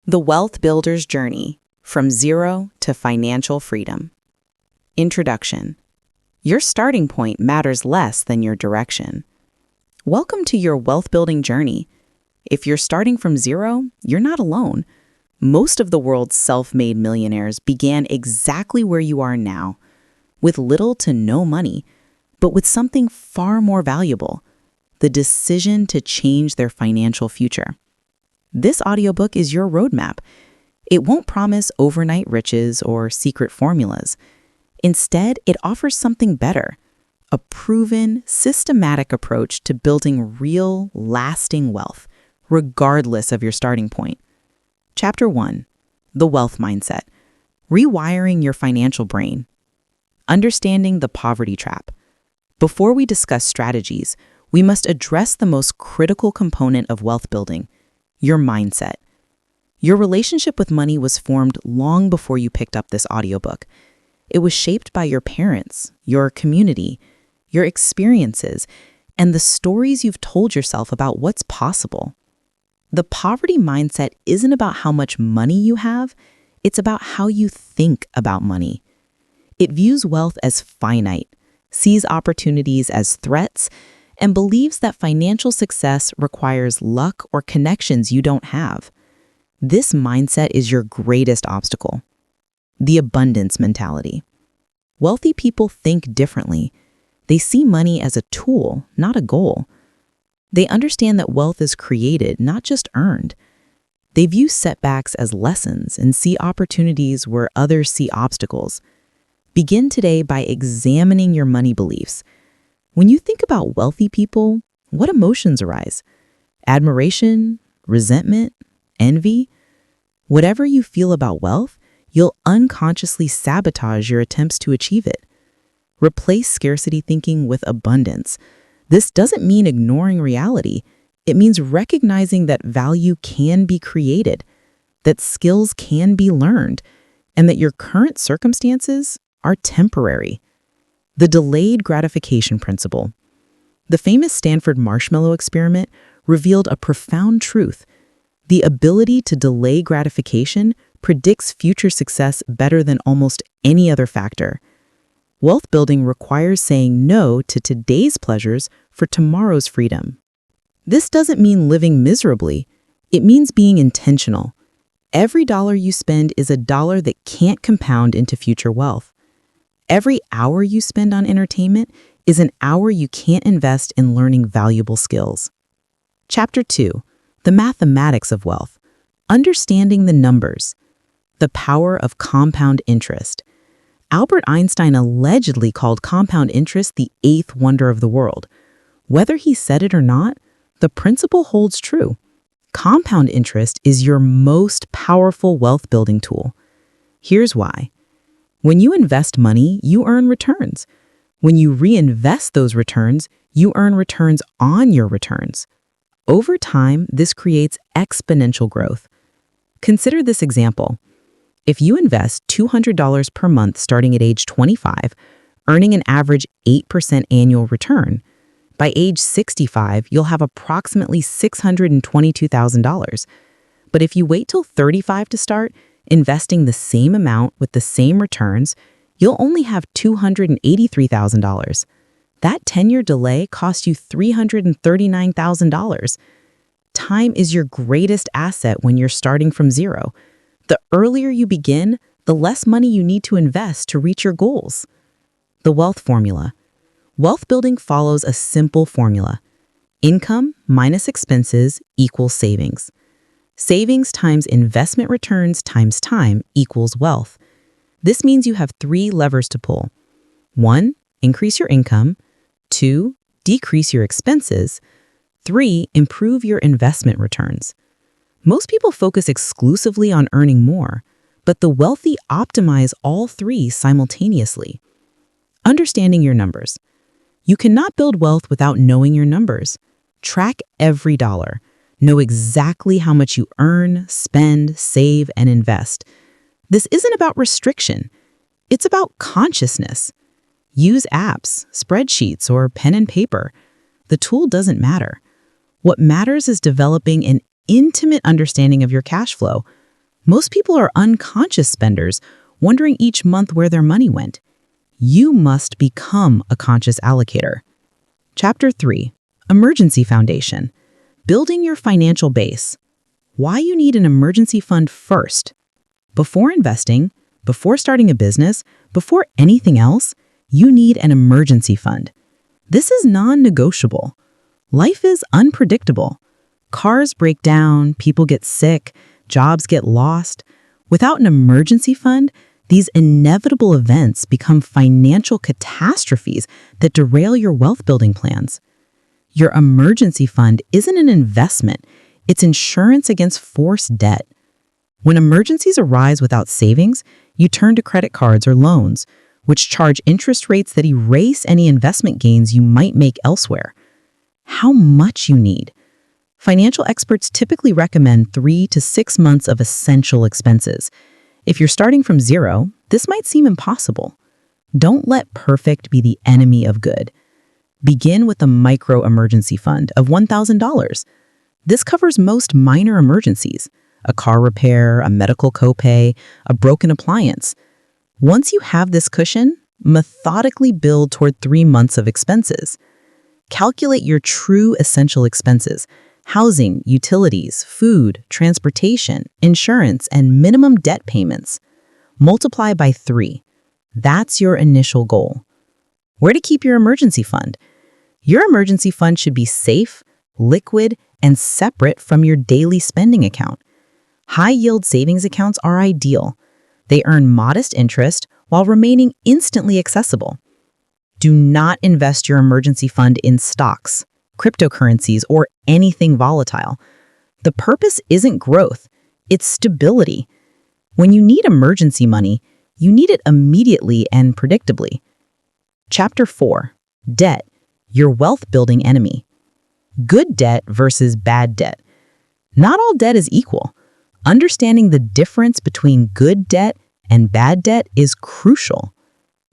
The Wealth Builder's Journey, From Zero to Financial Freedom. Introduction. Your starting point matters less than your direction. Welcome to your wealth building journey. If you're starting from zero, you're not alone. Most of the world's self-made millionaires began exactly where you are now, with little to no money, but with something far more valuable: the decision to change their financial future. This audiobook is your roadmap. It won't promise overnight riches or secret formulas. Instead, it offers something better: a proven, systematic approach to building real, lasting wealth, regardless of your starting point. Chapter 1. The Wealth Mindset. Rewiring your financial brain. Understanding the poverty trap. Before we discuss strategies, we must address the most critical component of wealth building: your mindset. Your relationship with money was formed long before you picked up this audiobook. It was shaped by your parents, your community, your experiences, and the stories you've told yourself about what's possible. The poverty mindset isn't about how much money you have, it's about how you think about money. It views wealth as finite, sees opportunities as threats, and believes that financial success requires luck or connections you don't have. This mindset is your greatest obstacle. The abundance mentality. Wealthy people think differently. They see money as a tool, not a goal. They understand that wealth is created, not just earned. They view setbacks as lessons and see opportunities where others see obstacles. Begin today by examining your money beliefs. When you think about wealthy people, what emotions arise? Admiration, resentment, envy? Whatever you feel about wealth, you'll unconsciously sabotage your attempts to achieve it. Replace scarcity thinking with abundance. This doesn't mean ignoring reality. It means recognizing that value can be created, that skills can be learned, and that your current circumstances are temporary. The delayed gratification principle. The famous Stanford marshmallow experiment revealed a profound truth. The ability to delay gratification predicts future success better than almost any other factor. Wealth building requires saying no to today's pleasures for tomorrow's freedom. This doesn't mean living miserably. It means being intentional. Every dollar you spend is a dollar that can't compound into future wealth. Every hour you spend on entertainment is an hour you can't invest in learning valuable skills. Chapter 2. The Mathematics of Wealth. Understanding the numbers. The power of compound interest. Albert Einstein allegedly called compound interest the eighth wonder of the world. Whether he said it or not, the principle holds true. Compound interest is your most powerful wealth building tool. Here's why. When you invest money, you earn returns. When you reinvest those returns, you earn returns on your returns. Over time, this creates exponential growth. Consider this example. If you invest $200 per month starting at age 25, earning an average 8% annual return, by age 65, you'll have approximately $622,000. But if you wait till 35 to start, investing the same amount with the same returns, you'll only have $283,000. That 10-year delay cost you $339,000. Time is your greatest asset when you're starting from zero. The earlier you begin, the less money you need to invest to reach your goals. The wealth formula. Wealth building follows a simple formula. Income minus expenses equals savings. Savings times investment returns times time equals wealth. This means you have 3 levers to pull. 1, increase your income. 2, decrease your expenses. 3, improve your investment returns. Most people focus exclusively on earning more, but the wealthy optimize all 3 simultaneously. Understanding your numbers. You cannot build wealth without knowing your numbers. Track every dollar. Know exactly how much you earn, spend, save, and invest. This isn't about restriction. It's about consciousness. Use apps, spreadsheets, or pen and paper. The tool doesn't matter. What matters is developing an intimate understanding of your cash flow. Most people are unconscious spenders, wondering each month where their money went. You must become a conscious allocator. Chapter 3. Emergency Foundation. Building your financial base. Why you need an emergency fund first. Before investing, before starting a business, before anything else, you need an emergency fund. This is non-negotiable. Life is unpredictable. Cars break down, people get sick, jobs get lost. Without an emergency fund, these inevitable events become financial catastrophes that derail your wealth-building plans. Your emergency fund isn't an investment, it's insurance against forced debt. When emergencies arise without savings, you turn to credit cards or loans, which charge interest rates that erase any investment gains you might make elsewhere. How much you need? Financial experts typically recommend 3 to 6 months of essential expenses. If you're starting from zero, this might seem impossible. Don't let perfect be the enemy of good. Begin with a micro emergency fund of $1,000. This covers most minor emergencies, a car repair, a medical copay, a broken appliance. Once you have this cushion, methodically build toward 3 months of expenses. Calculate your true essential expenses: housing, utilities, food, transportation, insurance, and minimum debt payments. Multiply by 3. That's your initial goal. Where to keep your emergency fund? Your emergency fund should be safe, liquid, and separate from your daily spending account. High-yield savings accounts are ideal. They earn modest interest while remaining instantly accessible. Do not invest your emergency fund in stocks, cryptocurrencies, or anything volatile. The purpose isn't growth, it's stability. When you need emergency money, you need it immediately and predictably. Chapter 4. Debt, your wealth-building enemy. Good debt versus bad debt. Not all debt is equal. Understanding the difference between good debt and bad debt is crucial.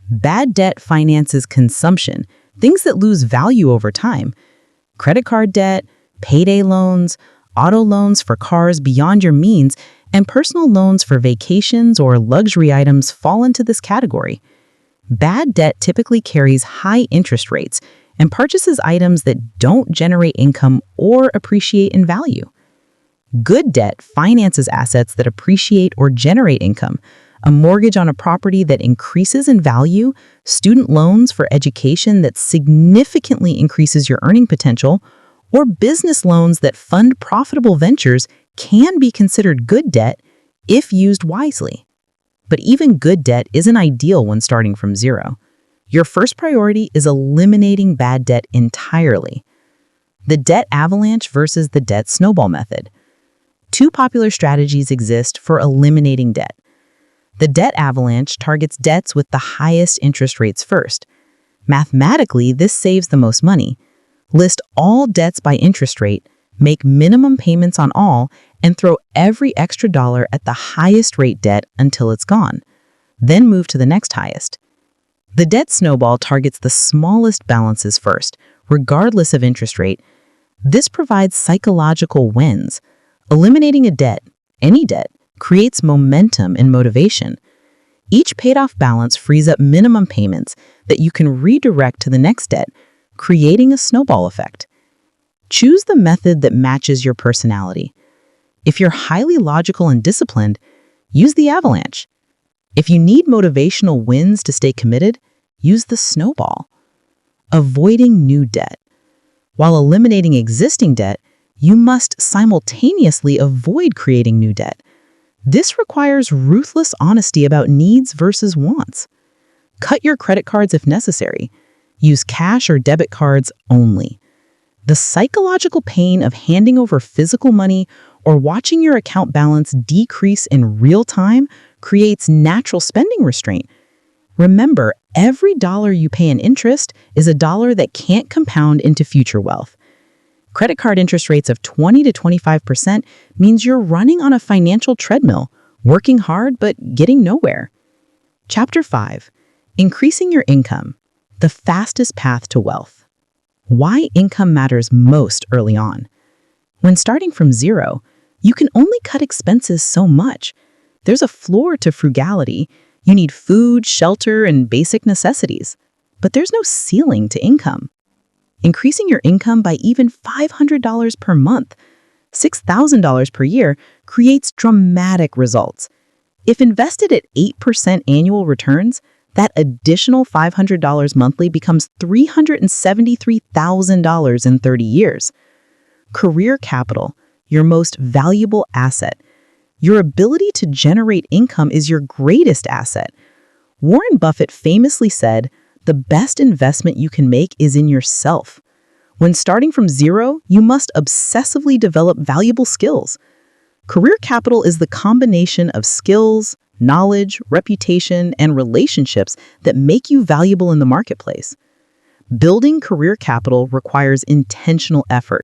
Bad debt finances consumption, things that lose value over time. Credit card debt, payday loans, auto loans for cars beyond your means, and personal loans for vacations or luxury items fall into this category. Bad debt typically carries high interest rates and purchases items that don't generate income or appreciate in value. Good debt finances assets that appreciate or generate income, a mortgage on a property that increases in value, student loans for education that significantly increases your earning potential, or business loans that fund profitable ventures can be considered good debt if used wisely. But even good debt isn't ideal when starting from zero. Your first priority is eliminating bad debt entirely. The debt avalanche versus the debt snowball method. 2 popular strategies exist for eliminating debt. The debt avalanche targets debts with the highest interest rates first. Mathematically, this saves the most money. List all debts by interest rate, make minimum payments on all, and throw every extra dollar at the highest rate debt until it's gone. Then move to the next highest. The debt snowball targets the smallest balances first, regardless of interest rate. This provides psychological wins. Eliminating a debt, any debt, creates momentum and motivation. Each paid-off balance frees up minimum payments that you can redirect to the next debt, creating a snowball effect. Choose the method that matches your personality. If you're highly logical and disciplined, use the avalanche. If you need motivational wins to stay committed, use the snowball. Avoiding new debt. While eliminating existing debt, you must simultaneously avoid creating new debt. This requires ruthless honesty about needs versus wants. Cut your credit cards if necessary. Use cash or debit cards only. The psychological pain of handing over physical money or watching your account balance decrease in real time creates natural spending restraint. Remember, every dollar you pay in interest is a dollar that can't compound into future wealth. Credit card interest rates of 20 to 25% means you're running on a financial treadmill, working hard but getting nowhere. Chapter 5. Increasing your income, the fastest path to wealth. Why income matters most early on. When starting from zero, You can only cut expenses so much. There's a floor to frugality. You need food, shelter, and basic necessities. But there's no ceiling to income. Increasing your income by even $500 per month, $6,000 per year, creates dramatic results. If invested at 8% annual returns, that additional $500 monthly becomes $373,000 in 30 years. Career capital, your most valuable asset. Your ability to generate income is your greatest asset. Warren Buffett famously said, "The best investment you can make is in yourself." When starting from zero, you must obsessively develop valuable skills. Career capital is the combination of skills, knowledge, reputation, and relationships that make you valuable in the marketplace. Building career capital requires intentional effort.